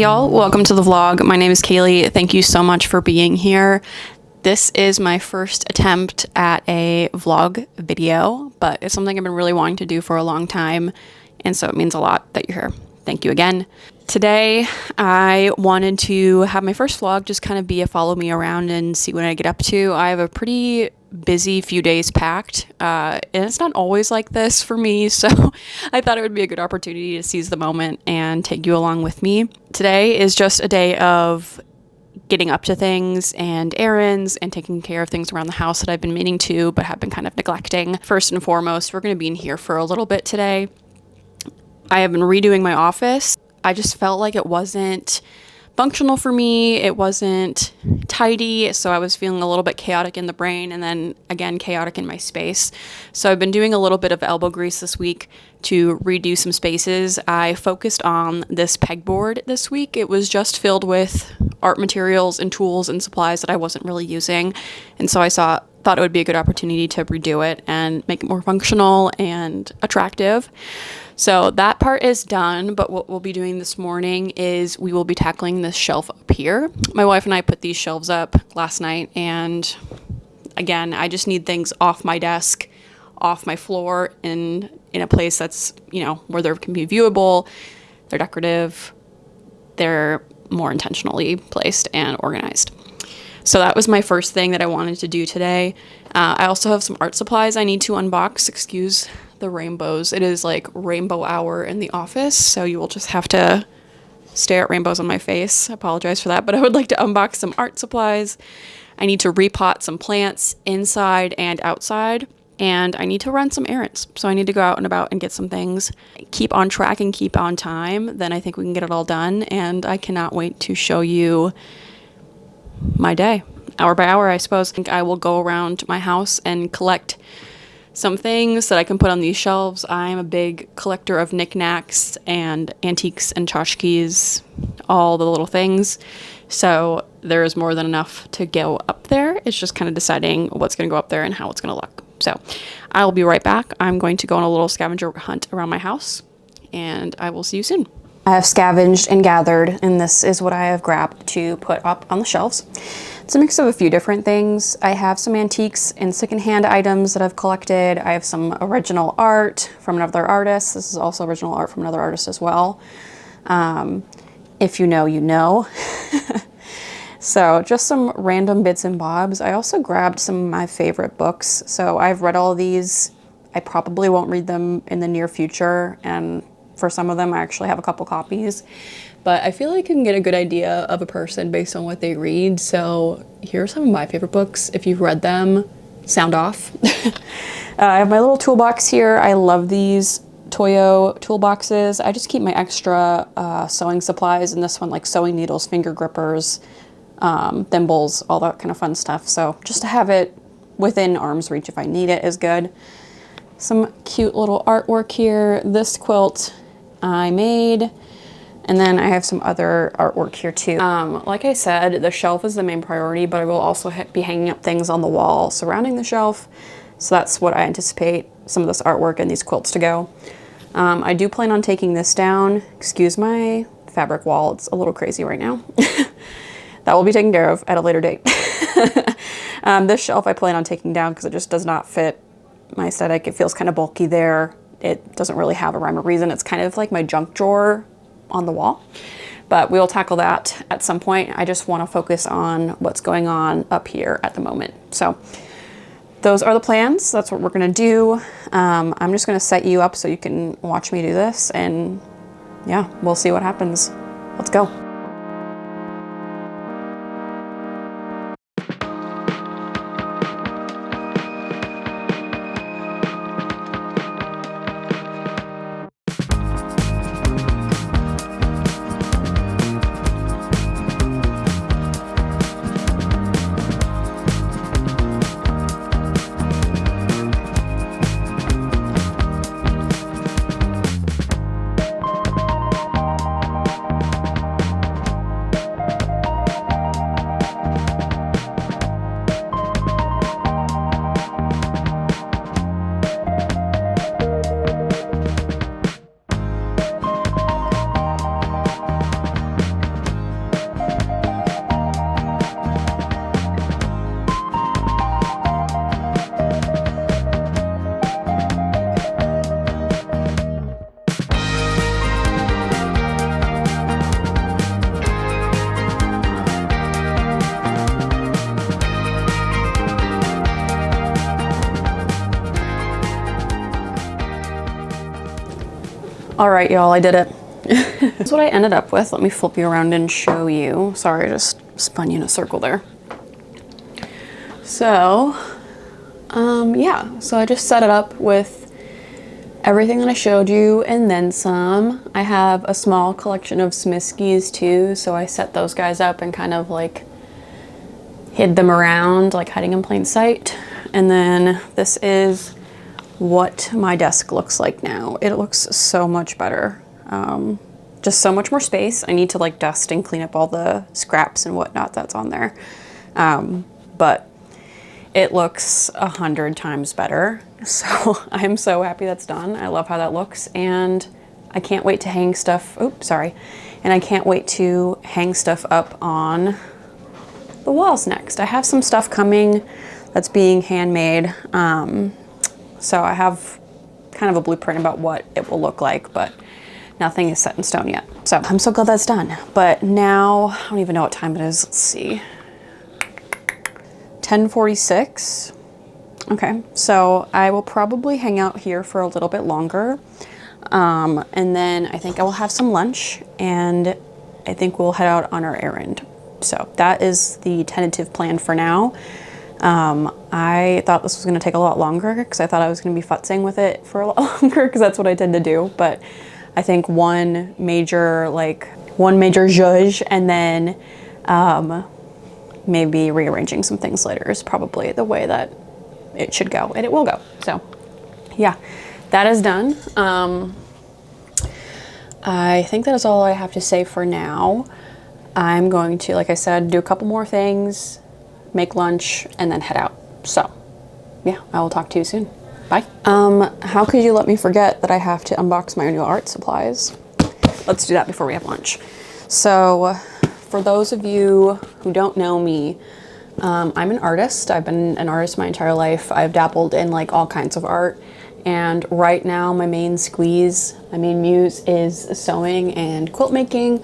Hey y'all, welcome to the vlog. My name is Kaylee. Thank you so much for being here. This is my first attempt at a vlog video, but it's something I've been really wanting to do for a long time, and so it means a lot that you're here. Thank you again. Today, I wanted to have my first vlog just kind of be a follow me around and see what I get up to. I have a pretty busy few days packed, and it's not always like this for me, so I thought it would be a good opportunity to seize the moment and take you along with me. Today is just a day of getting up to things and errands and taking care of things around the house that I've been meaning to but have been kind of neglecting. First and foremost, we're going to be in here for a little bit today. I have been redoing my office. I just felt like it wasn't functional for me. It wasn't tidy, so I was feeling a little bit chaotic in the brain and then again chaotic in my space. So I've been doing a little bit of elbow grease this week to redo some spaces. I focused on this pegboard this week. It was just filled with art materials and tools and supplies that I wasn't really using, and so I thought it would be a good opportunity to redo it and make it more functional and attractive. So that part is done, but what we'll be doing this morning is we will be tackling this shelf up here. My wife and I put these shelves up last night, and again, I just need things off my desk, off my floor, in a place that's, where they can be viewable, they're decorative, they're more intentionally placed and organized. So that was my first thing that I wanted to do today. I also have some art supplies I need to unbox. Excuse the rainbows. It is like rainbow hour in the office, so you will just have to stare at rainbows on my face. I apologize for that, but I would like to unbox some art supplies. I need to repot some plants inside and outside, and I need to run some errands. So I need to go out and about and get some things. Keep on track and keep on time, then I think we can get it all done, and I cannot wait to show you my day, hour by hour, I suppose. I think I will go around my house and collect some things that I can put on these shelves. I'm a big collector of knickknacks and antiques and tchotchkes, all the little things. So there is more than enough to go up there. It's just kind of deciding what's going to go up there and how it's going to look. So I will be right back. I'm going to go on a little scavenger hunt around my house, and I will see you soon. I have scavenged and gathered, and this is what I have grabbed to put up on the shelves. It's a mix of a few different things. I have some antiques and secondhand items that I've collected. I have some original art from another artist. This is also original art from another artist as well. If you know, you know. So just some random bits and bobs. I also grabbed some of my favorite books. So I've read all of these. I probably won't read them in the near future, and for some of them, I actually have a couple copies, but I feel like you can get a good idea of a person based on what they read. So here are some of my favorite books. If you've read them, sound off. I have my little toolbox here. I love these Toyo toolboxes. I just keep my extra sewing supplies in this one, like sewing needles, finger grippers, thimbles, all that kind of fun stuff. So just to have it within arm's reach if I need it is good. Some cute little artwork here. This quilt I made, and then I have some other artwork here too. Like I said, the shelf is the main priority, but I will also be hanging up things on the wall surrounding the shelf. So that's what I anticipate some of this artwork and these quilts to go. I do plan on taking this down. Excuse my fabric wall, it's a little crazy right now. That will be taken care of at a later date. This shelf I plan on taking down because it just does not fit my aesthetic. It feels kind of bulky there. It doesn't really have a rhyme or reason. It's kind of like my junk drawer on the wall, but we'll tackle that at some point. I just want to focus on what's going on up here at the moment. So those are the plans. That's what we're going to do. I'm just going to set you up so you can watch me do this, and yeah, we'll see what happens. Let's go. All right, y'all, I did it. That's what I ended up with. Let me flip you around and show you. Sorry, I just spun you in a circle there. So, yeah, so I just set it up with everything that I showed you and then some. I have a small collection of Smiskies too, so I set those guys up and kind of like hid them around, like hiding in plain sight. And then this is what my desk looks like now. It looks so much better. Just so much more space. I need to like dust and clean up all the scraps and whatnot that's on there. But it looks 100 times better. So I'm so happy that's done. I love how that looks, and I can't wait to hang stuff, oops, sorry. And I can't wait to hang stuff up on the walls next. I have some stuff coming that's being handmade. So I have kind of a blueprint about what it will look like, but nothing is set in stone yet. So I'm so glad that's done. But now, I don't even know what time it is. Let's see. 10:46. Okay, so I will probably hang out here for a little bit longer. And then I think I will have some lunch, and I think we'll head out on our errand. So that is the tentative plan for now. I thought this was going to take a lot longer because I thought I was going to be futzing with it for a lot longer because that's what I tend to do. But I think one major zhuzh, and then maybe rearranging some things later is probably the way that it should go, and it will go. So yeah, that is done. I think that is all I have to say for now. I'm going to, like I said, do a couple more things, make lunch, and then head out. So yeah, I will talk to you soon. Bye. How could you let me forget that I have to unbox my new art supplies? Let's do that before we have lunch. So for those of you who don't know me, I'm an artist. I've been an artist my entire life. I've dabbled in like all kinds of art. And right now my main muse is sewing and quilt making.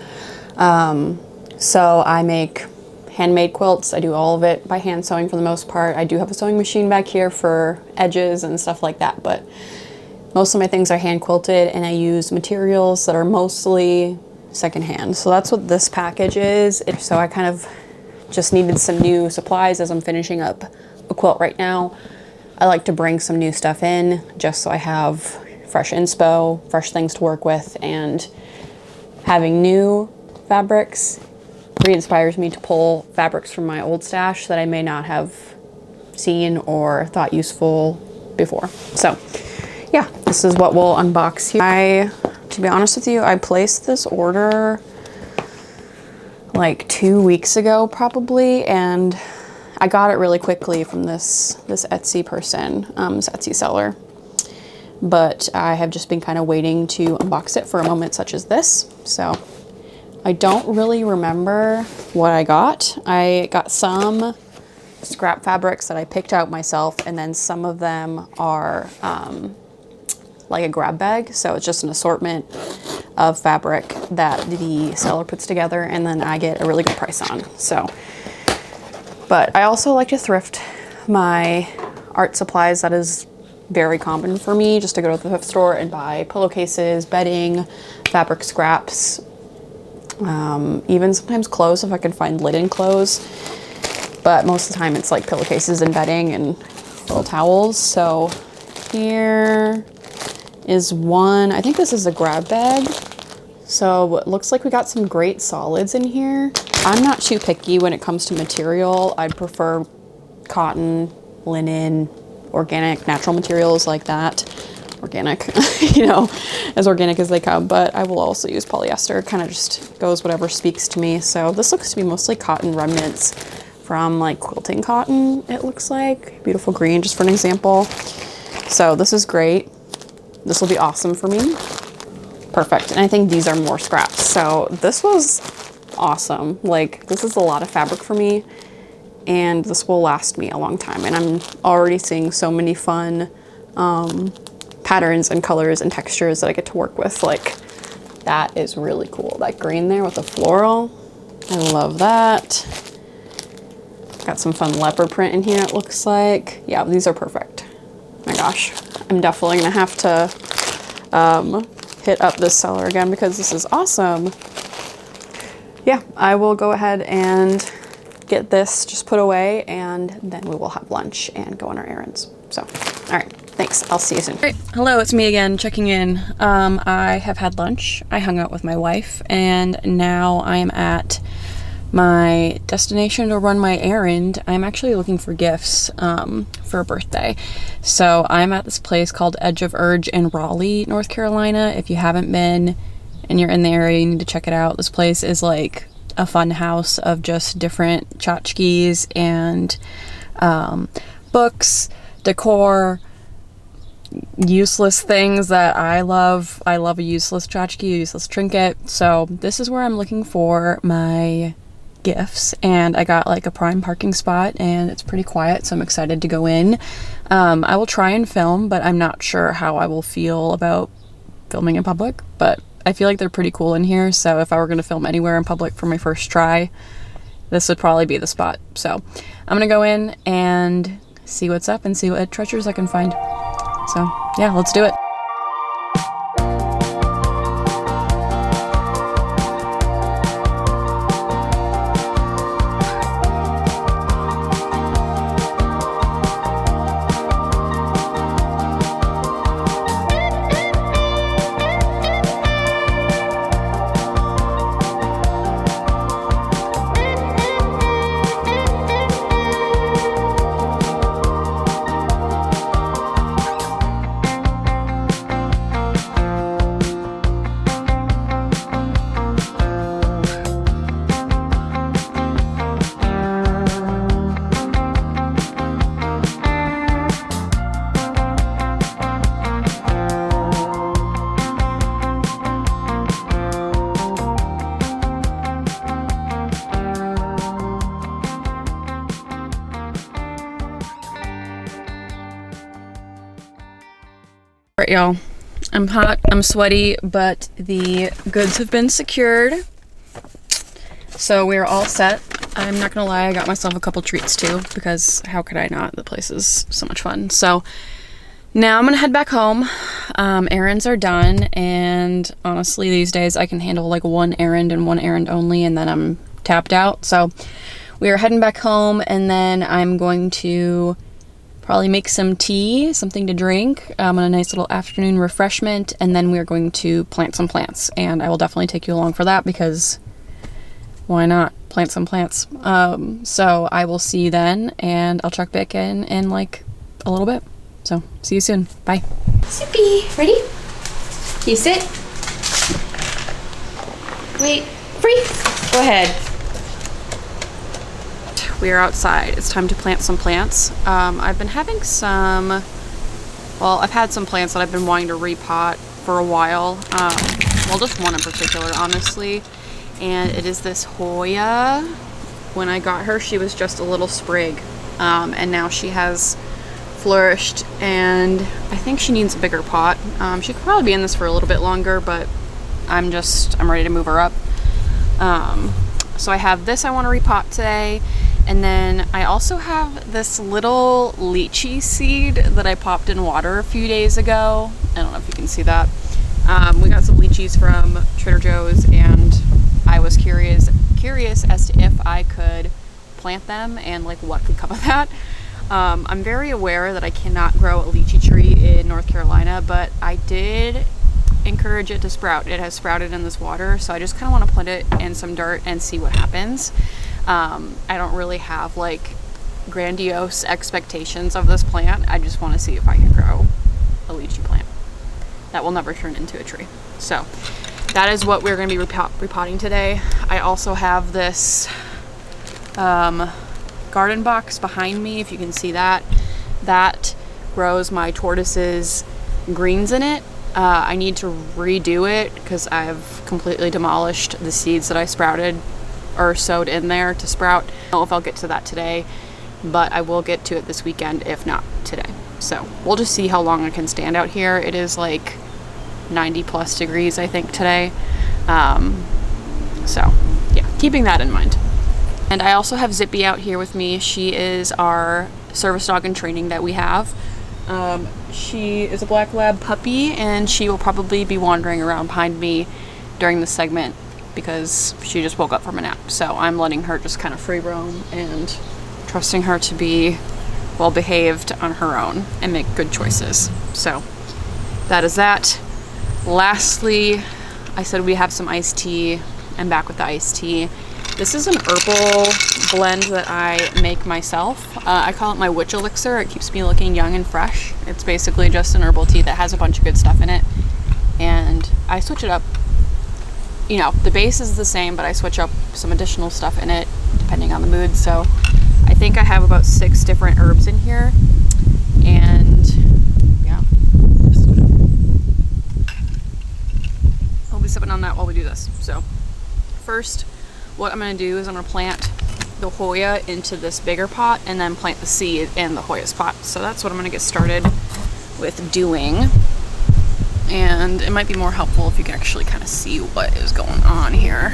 So I make handmade quilts. I do all of it by hand sewing for the most part. I do have a sewing machine back here for edges and stuff like that, but most of my things are hand quilted, and I use materials that are mostly secondhand. So that's what this package is. So I kind of just needed some new supplies as I'm finishing up a quilt right now. I like to bring some new stuff in just so I have fresh inspo, fresh things to work with, and having new fabrics re-inspires me to pull fabrics from my old stash that I may not have seen or thought useful before. So yeah, this is what we'll unbox here. To be honest with you, I placed this order like 2 weeks ago probably, and I got it really quickly from this Etsy person, this Etsy seller. But I have just been kind of waiting to unbox it for a moment such as this. So I don't really remember what I got. I got some scrap fabrics that I picked out myself, and then some of them are like a grab bag. So it's just an assortment of fabric that the seller puts together, and then I get a really good price on. So, but I also like to thrift my art supplies. That is very common for me, just to go to the thrift store and buy pillowcases, bedding, fabric scraps, even sometimes clothes if I can find linen clothes. But most of the time it's like pillowcases and bedding and little towels. So here is one, I think this is a grab bag. So it looks like we got some great solids in here. I'm not too picky when it comes to material. I'd prefer cotton, linen, organic, natural materials like that. Organic, you know, as organic as they come, but I will also use polyester. Kind of just goes whatever speaks to me. So this looks to be mostly cotton remnants from like quilting cotton, it looks like. Beautiful green, just for an example. So this is great. This will be awesome for me. Perfect. And I think these are more scraps. So this was awesome. Like, this is a lot of fabric for me, and this will last me a long time. And I'm already seeing so many fun patterns and colors and textures that I get to work with. Like, that is really cool. That green there with the floral, I love that. Got some fun leopard print in here, it looks like. Yeah, these are perfect. My gosh, I'm definitely gonna have to hit up this cellar again because this is awesome. Yeah, I will go ahead and get this just put away, and then we will have lunch and go on our errands. So, all right, thanks. I'll see you soon. All right, hello, it's me again, checking in. I have had lunch. I hung out with my wife, and now I am at my destination to run my errand. I'm actually looking for gifts for a birthday. So I'm at this place called Edge of Urge in Raleigh, North Carolina. If you haven't been and you're in the area, you need to check it out. This place is like a fun house of just different tchotchkes and books, decor, useless things that I love. I love a useless tchotchke, a useless trinket. So this is where I'm looking for my gifts, and I got like a prime parking spot, and it's pretty quiet, so I'm excited to go in. I will try and film, but I'm not sure how I will feel about filming in public, but I feel like they're pretty cool in here, so if I were going to film anywhere in public for my first try, this would probably be the spot. So I'm gonna go in and see what's up and see what treasures I can find. So yeah, let's do it. Alright, y'all, I'm hot, I'm sweaty, but the goods have been secured, so we're all set. I'm not gonna lie, I got myself a couple treats too, because how could I not? The place is so much fun. So now I'm gonna head back home. Errands are done, and honestly these days I can handle like one errand and one errand only, and then I'm tapped out. So we are heading back home, and then I'm going to probably make some tea, something to drink, on a nice little afternoon refreshment, and then we're going to plant some plants, and I will definitely take you along for that, because why not plant some plants? So I will see you then, and I'll check back in like a little bit. So see you soon. Bye. Soupy, ready? You sit. Wait, freeze. Go ahead. We are outside. It's time to plant some plants. I've been having some, well, I've had some plants that I've been wanting to repot for a while. Well, just one in particular, honestly. And it is this Hoya. When I got her, she was just a little sprig. And now she has flourished, and I think she needs a bigger pot. She could probably be in this for a little bit longer, but I'm ready to move her up. So I have this I want to repot today. And then I also have this little lychee seed that I popped in water a few days ago. I don't know if you can see that. We got some lychees from Trader Joe's, and I was curious as to if I could plant them and like what could come of that. I'm very aware that I cannot grow a lychee tree in North Carolina, but I did encourage it to sprout. It has sprouted in this water, so I just kind of want to put it in some dirt and see what happens. I don't really have like grandiose expectations of this plant. I just want to see if I can grow a lychee plant that will never turn into a tree. So that is what we're going to be repotting today. I also have this garden box behind me, if you can see that. That grows my tortoises' greens in it. I need to redo it because I've completely demolished the seeds that I sprouted or sowed in there to sprout. I don't know if I'll get to that today, but I will get to it this weekend, if not today. So we'll just see how long I can stand out here. It is like 90 plus degrees, I think, today. So yeah, keeping that in mind. And I also have Zippy out here with me. She is our service dog in training that we have. She is a black lab puppy, and she will probably be wandering around behind me during this segment because she just woke up from a nap. So I'm letting her just kind of free roam and trusting her to be well behaved on her own and make good choices. So that is that. Lastly, I said we have some iced tea. I'm back with the iced tea. This is an herbal blend that I make myself. I call it my witch elixir. It keeps me looking young and fresh. It's basically just an herbal tea that has a bunch of good stuff in it. And I switch it up. You know, the base is the same, but I switch up some additional stuff in it depending on the mood. So I think I have about 6 different herbs in here. And yeah, I'll be sipping on that while we do this. So first, what I'm going to do is I'm going to plant the Hoya into this bigger pot and then plant the seed in the Hoya's pot. So that's what I'm going to get started with doing. And it might be more helpful if you can actually kind of see what is going on here.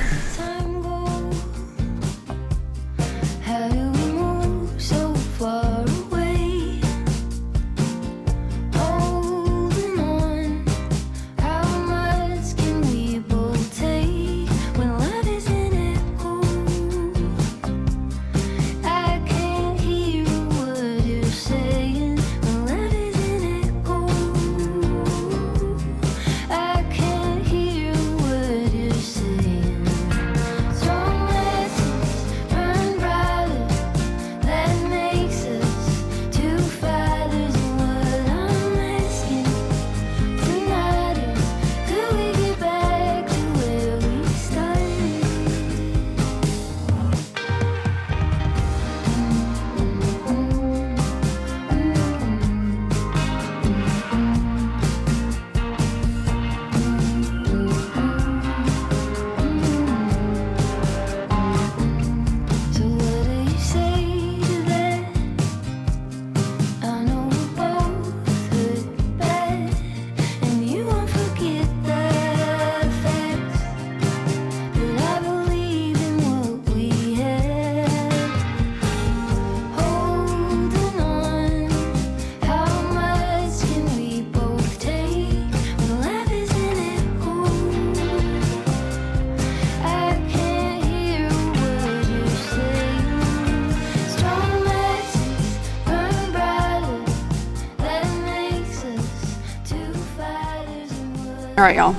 Alright, y'all.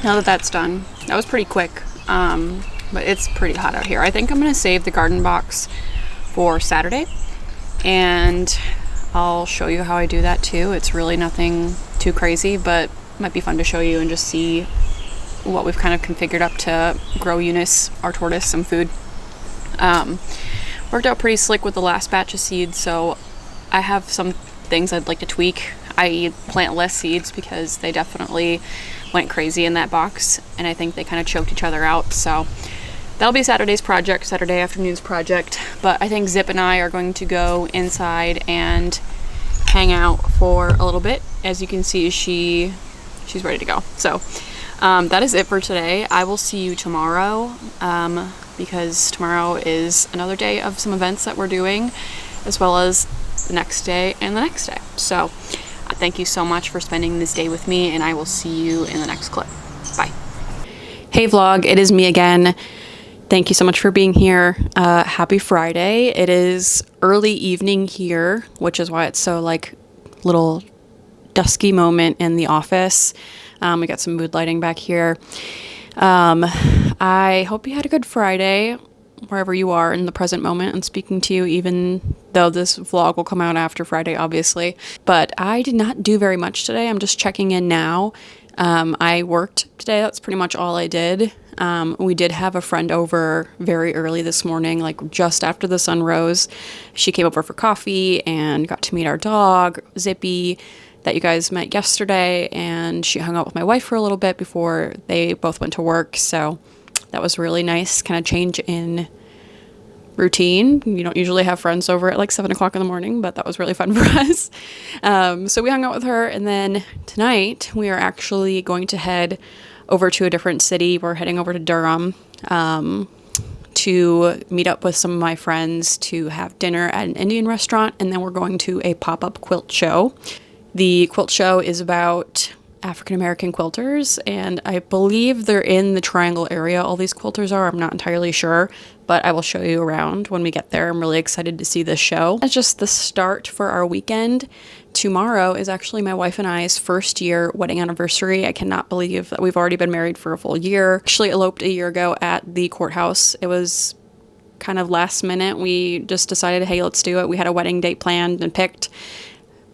Now that that's done, that was pretty quick, but it's pretty hot out here. I think I'm going to save the garden box for Saturday, and I'll show you how I do that too. It's really nothing too crazy, but it might be fun to show you and just see what we've kind of configured up to grow Eunice, our tortoise, some food. Worked out pretty slick with the last batch of seeds, so I have some things I'd like to tweak, i.e. plant less seeds because they definitely went crazy in that box and I think they kind of choked each other out. So that'll be Saturday's project, Saturday afternoon's project. But I think Zip and I are going to go inside and hang out for a little bit. As you can see, she's ready to go. So that is it for today. I will see you tomorrow because tomorrow is another day of some events that we're doing, as well as the next day and the next day. So thank you so much for spending this day with me, and I will see you in the next clip. Bye. Hey vlog, it is me again. Thank you so much for being here. Happy Friday. It is early evening here, which is why it's so like little dusky moment in the office. We got some mood lighting back here. I hope you had a good Friday wherever you are in the present moment. I'm speaking to you even though this vlog will come out after Friday, obviously. But I did not do very much today. I'm just checking in now. I worked today. That's pretty much all I did. We did have a friend over very early this morning, like just after the sun rose. She came over for coffee and got to meet our dog, Zippy, that you guys met yesterday. And she hung out with my wife for a little bit before they both went to work. So that was really nice, kind of change in routine. You don't usually have friends over at like 7 o'clock in the morning, but that was really fun for us. So we hung out with her, and then tonight we are actually going to head over to a different city. We're heading over to Durham to meet up with some of my friends to have dinner at an Indian restaurant, and then we're going to a pop-up quilt show. The quilt show is about African American quilters, and I believe they're in the Triangle area. All these quilters are. I'm not entirely sure, but I will show you around when we get there. I'm really excited to see this show. It's just the start for our weekend. Tomorrow is actually my wife and I's first year wedding anniversary. I cannot believe that we've already been married for a full year. Actually eloped a year ago at the courthouse. It was kind of last minute. We just decided, hey, let's do it. We had a wedding date planned and picked,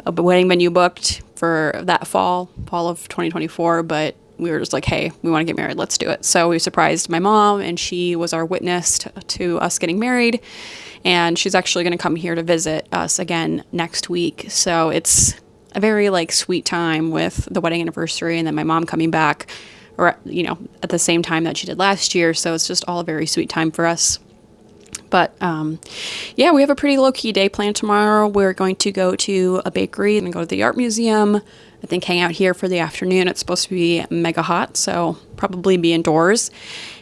a wedding venue booked for that fall of 2024, but we were just like, hey, we want to get married, let's do it. So we surprised my mom, and she was our witness to us getting married, and she's actually going to come here to visit us again next week. So it's a very like sweet time with the wedding anniversary, and then my mom coming back, or at the same time that she did last year. So it's just all a very sweet time for us. But yeah, we have a pretty low-key day planned tomorrow. We're going to go to a bakery and go to the art museum. I think hang out here for the afternoon. It's supposed to be mega hot, so probably be indoors.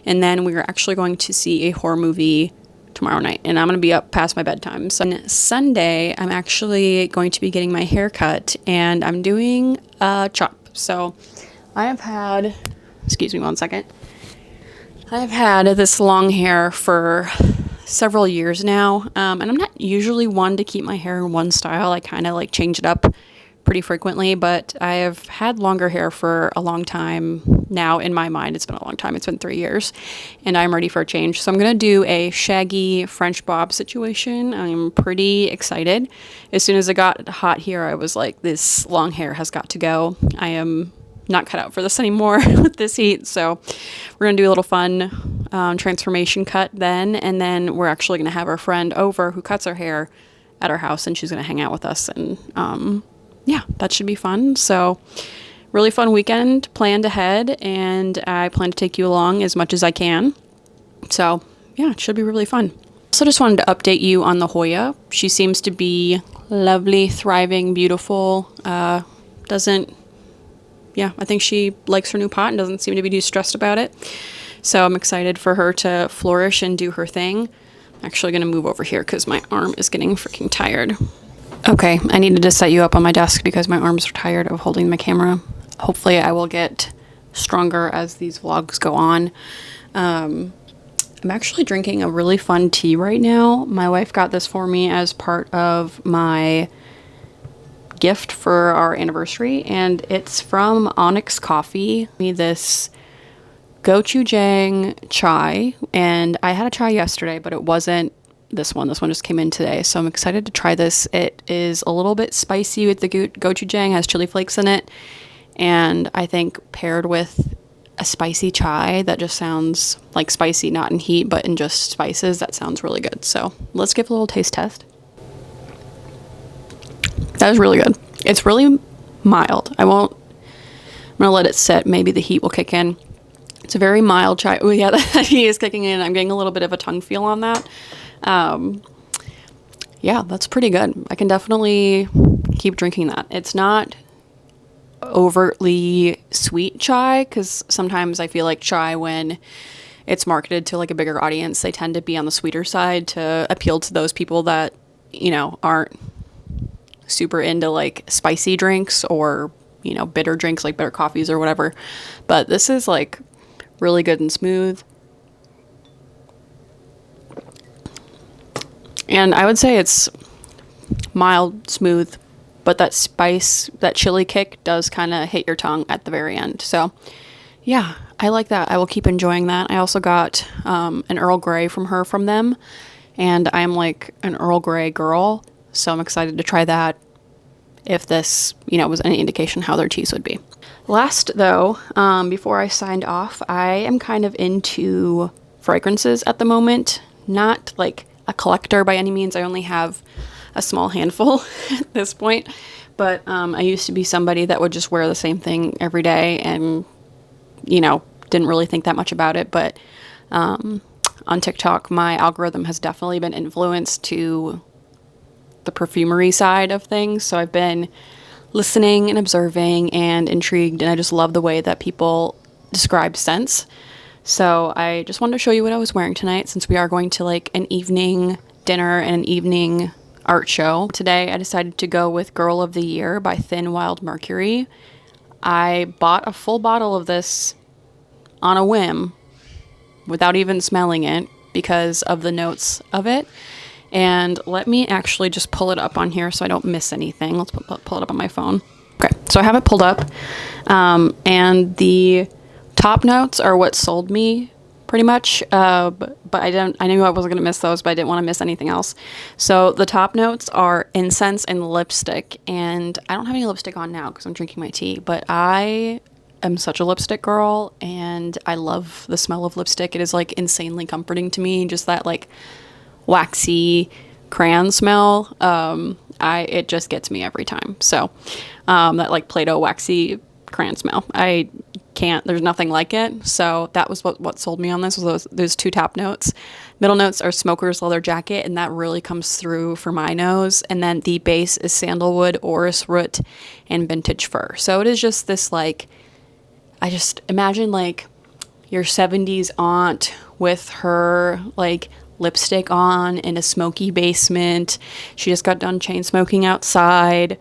And then we're actually going to see a horror movie tomorrow night, and I'm going to be up past my bedtime. So on Sunday, I'm actually going to be getting my hair cut, and I'm doing a chop. So I have had, excuse me one second. I have had this long hair for several years now, and I'm not usually one to keep my hair in one style. I kind of like change it up pretty frequently, but I have had longer hair for a long time now. In my mind, it's been a long time. It's been 3 years, and I'm ready for a change. So I'm going to do a shaggy French bob situation. I'm pretty excited. As soon as it got hot here, I was like, this long hair has got to go. I am not cut out for this anymore with this heat. So we're going to do a little fun transformation cut then. And then we're actually going to have our friend over who cuts our hair at our house, and she's going to hang out with us. And yeah, that should be fun. So really fun weekend planned ahead, and I plan to take you along as much as I can. So yeah, it should be really fun. So just wanted to update you on the Hoya. She seems to be lovely, thriving, beautiful. Yeah, I think she likes her new pot and doesn't seem to be too stressed about it. So I'm excited for her to flourish and do her thing. I'm actually going to move over here because my arm is getting freaking tired. Okay, I needed to set you up on my desk because my arms are tired of holding my camera. Hopefully I will get stronger as these vlogs go on. I'm actually drinking a really fun tea right now. My wife got this for me as part of my gift for our anniversary, and it's from Onyx Coffee. Me this gochujang chai, and I had a chai yesterday, but it wasn't this one. This one just came in today, so I'm excited to try this. It is a little bit spicy with the gochujang, has chili flakes in it, and I think paired with a spicy chai that just sounds like spicy, not in heat, but in just spices, that sounds really good. So let's give a little taste test. That is really good. It's really mild. I'm going to let it sit. Maybe the heat will kick in. It's a very mild chai. Oh yeah, the heat is kicking in. I'm getting a little bit of a tongue feel on that. Yeah, that's pretty good. I can definitely keep drinking that. It's not overtly sweet chai, because sometimes I feel like chai, when it's marketed to like a bigger audience, they tend to be on the sweeter side to appeal to those people that, aren't super into like spicy drinks or bitter drinks like bitter coffees or whatever. But this is like really good and smooth, and I would say it's mild, smooth, but that spice, that chili kick does kind of hit your tongue at the very end. So yeah, I like that. I will keep enjoying that. I also got an Earl Grey from them, and I'm like an Earl Grey girl. So I'm excited to try that, if this, was any indication how their teas would be. Last, though, before I signed off, I am kind of into fragrances at the moment. Not like a collector by any means. I only have a small handful at this point. But I used to be somebody that would just wear the same thing every day and, didn't really think that much about it. But on TikTok, my algorithm has definitely been influenced to the perfumery side of things. So I've been listening and observing and intrigued, and I just love the way that people describe scents. So I just wanted to show you what I was wearing tonight, since we are going to like an evening dinner and an evening art show. Today I decided to go with Girl of the Year by Thin Wild Mercury. I bought a full bottle of this on a whim without even smelling it because of the notes of it. And let me actually just pull it up on here so I don't miss anything. Let's pull it up on my phone. Okay, so I have it pulled up, and the top notes are what sold me pretty much, but I knew I wasn't gonna miss those, but I didn't want to miss anything else. So the top notes are incense and lipstick, and I don't have any lipstick on now because I'm drinking my tea, but I am such a lipstick girl, and I love the smell of lipstick. It is like insanely comforting to me, just that like waxy crayon smell. It just gets me every time. So that like Play-Doh waxy crayon smell, I can't, there's nothing like it. So that was what sold me on this, was those two top notes. Middle notes are smoker's leather jacket, and that really comes through for my nose. And then the base is sandalwood, orris root, and vintage fir. So it is just this like, I just imagine like your 70s aunt with her like lipstick on in a smoky basement. She just got done chain smoking outside.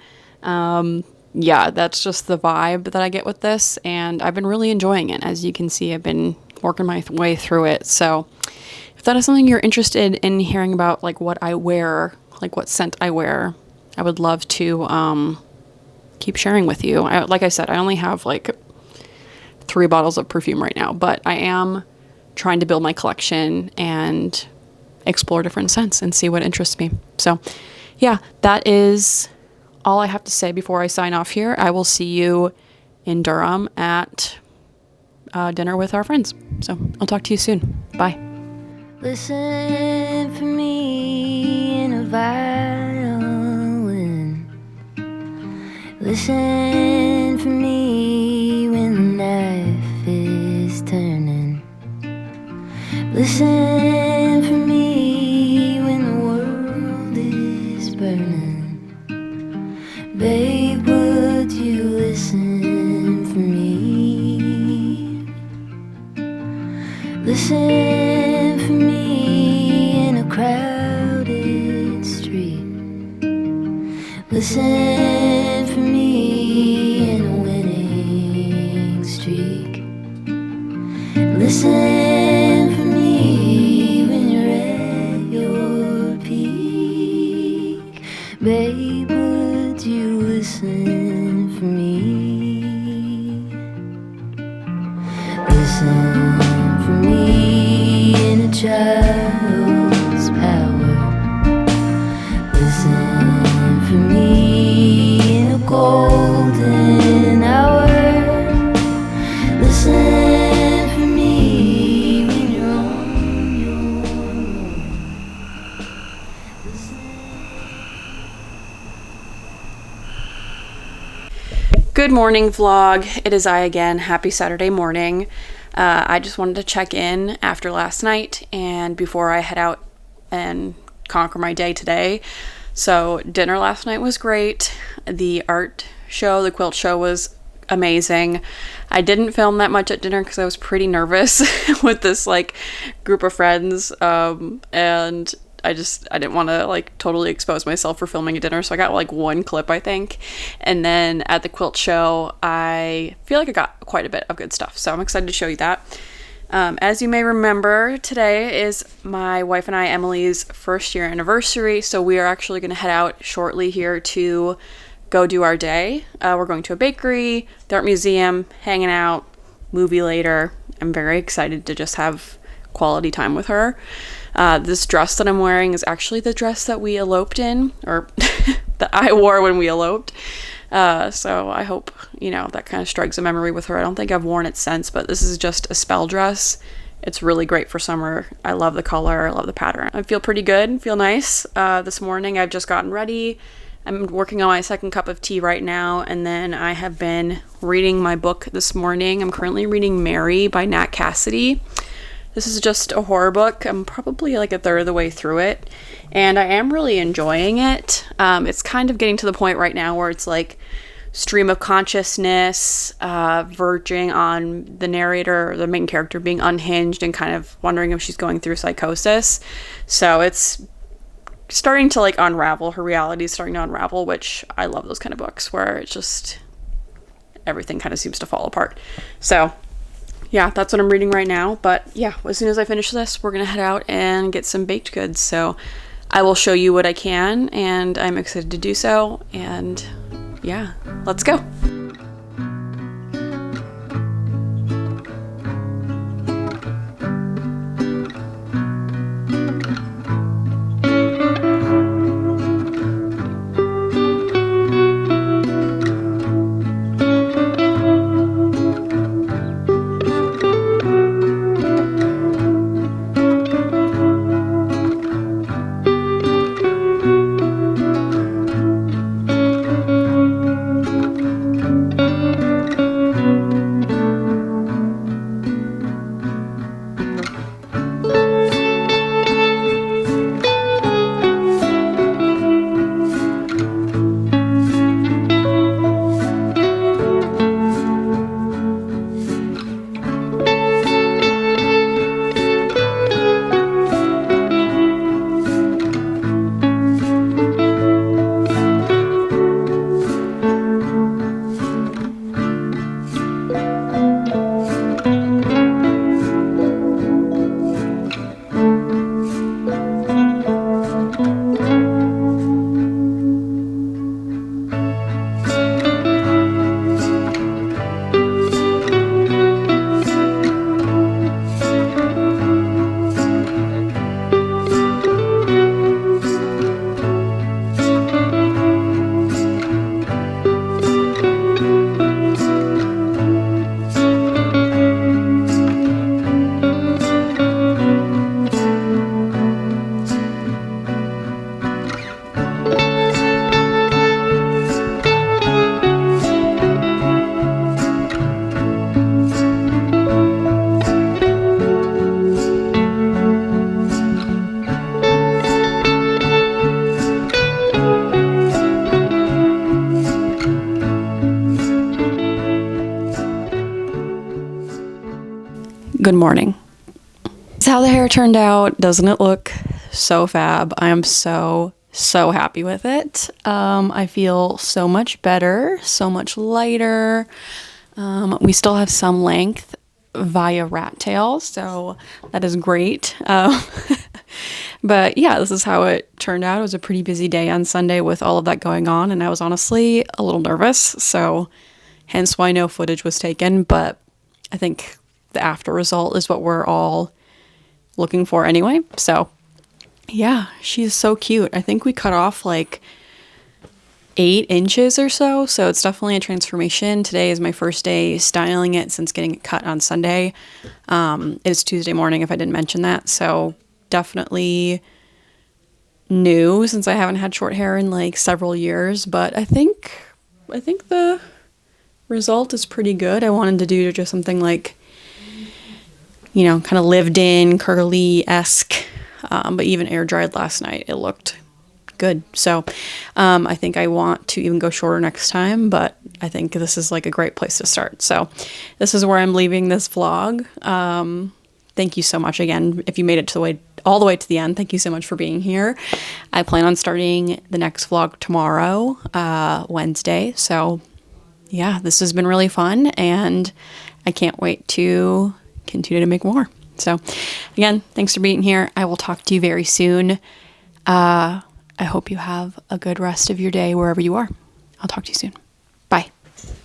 Yeah, that's just the vibe that I get with this, and I've been really enjoying it. As you can see, I've been working my way through it. So if that is something you're interested in hearing about, like what I wear, like what scent I wear, I would love to keep sharing with you. Like I said, I only have like 3 bottles of perfume right now, but I am trying to build my collection and explore different scents and see what interests me. So yeah, that is all I have to say before I sign off here. I will see you in Durham at dinner with our friends. So I'll talk to you soon. Bye. Listen for me in a violin. Listen for me when the knife is turning. Listen for me when the world is burning. Babe, would you listen for me? Listen for me in a crowded street. Listen for me in a winning streak. Listen for me when you're at your peak. Babe, would you listen for me? Listen for me in a child's power. Listen for me in a golden hour. Listen for me when you're on your own. Good morning, vlog. It is I again. Happy Saturday morning. I just wanted to check in after last night and before I head out and conquer my day today. So dinner last night was great. The art show, the quilt show, was amazing. I didn't film that much at dinner because I was pretty nervous with this like group of friends, and I didn't want to like totally expose myself for filming a dinner, so I got like 1 clip, I think. And then at the quilt show, I feel like I got quite a bit of good stuff, so I'm excited to show you that. As you may remember, today is my wife and I, Emily's, 1st year anniversary, so we are actually going to head out shortly here to go do our day. We're going to a bakery, the art museum, hanging out, movie later. I'm very excited to just have quality time with her. This dress that I'm wearing is actually the dress that we eloped in, or that I wore when we eloped. So I hope, that kind of strikes a memory with her. I don't think I've worn it since, but this is just a spell dress. It's really great for summer. I love the color. I love the pattern. I feel pretty good. Feel nice. This morning I've just gotten ready. I'm working on my 2nd cup of tea right now, and then I have been reading my book this morning. I'm currently reading Mary by Nat Cassidy. This is just a horror book. I'm probably like a third of the way through it, and I am really enjoying it. It's kind of getting to the point right now where it's like stream of consciousness, verging on the narrator, the main character, being unhinged and kind of wondering if she's going through psychosis. So it's starting to like unravel. Her reality is starting to unravel, which I love those kind of books where it's just everything kind of seems to fall apart. So yeah, that's what I'm reading right now. But yeah, as soon as I finish this, we're gonna head out and get some baked goods. So I will show you what I can, and I'm excited to do so. And yeah, let's go. Good morning. This is how the hair turned out. Doesn't it look so fab? I am so happy with it. I feel so much better, so much lighter. We still have some length via rat tail, so that is great. But yeah, this is how it turned out. It was a pretty busy day on Sunday with all of that going on, and I was honestly a little nervous, so hence why no footage was taken. But I think the after result is what we're all looking for anyway. So yeah, she's so cute. I think we cut off like 8 inches or so. So it's definitely a transformation. Today is my first day styling it since getting it cut on Sunday. It is Tuesday morning if I didn't mention that. So definitely new since I haven't had short hair in like several years, but I think the result is pretty good. I wanted to do just something like, you know, kind of lived in, curly-esque, but even air dried last night. It looked good. So I think I want to even go shorter next time, but I think this is like a great place to start. So this is where I'm leaving this vlog. Thank you so much again. If you made it all the way to the end, thank you so much for being here. I plan on starting the next vlog tomorrow, Wednesday. So yeah, this has been really fun, and I can't wait to continue to make more. So again, thanks for being here. I will talk to you very soon. I hope you have a good rest of your day wherever you are. I'll talk to you soon.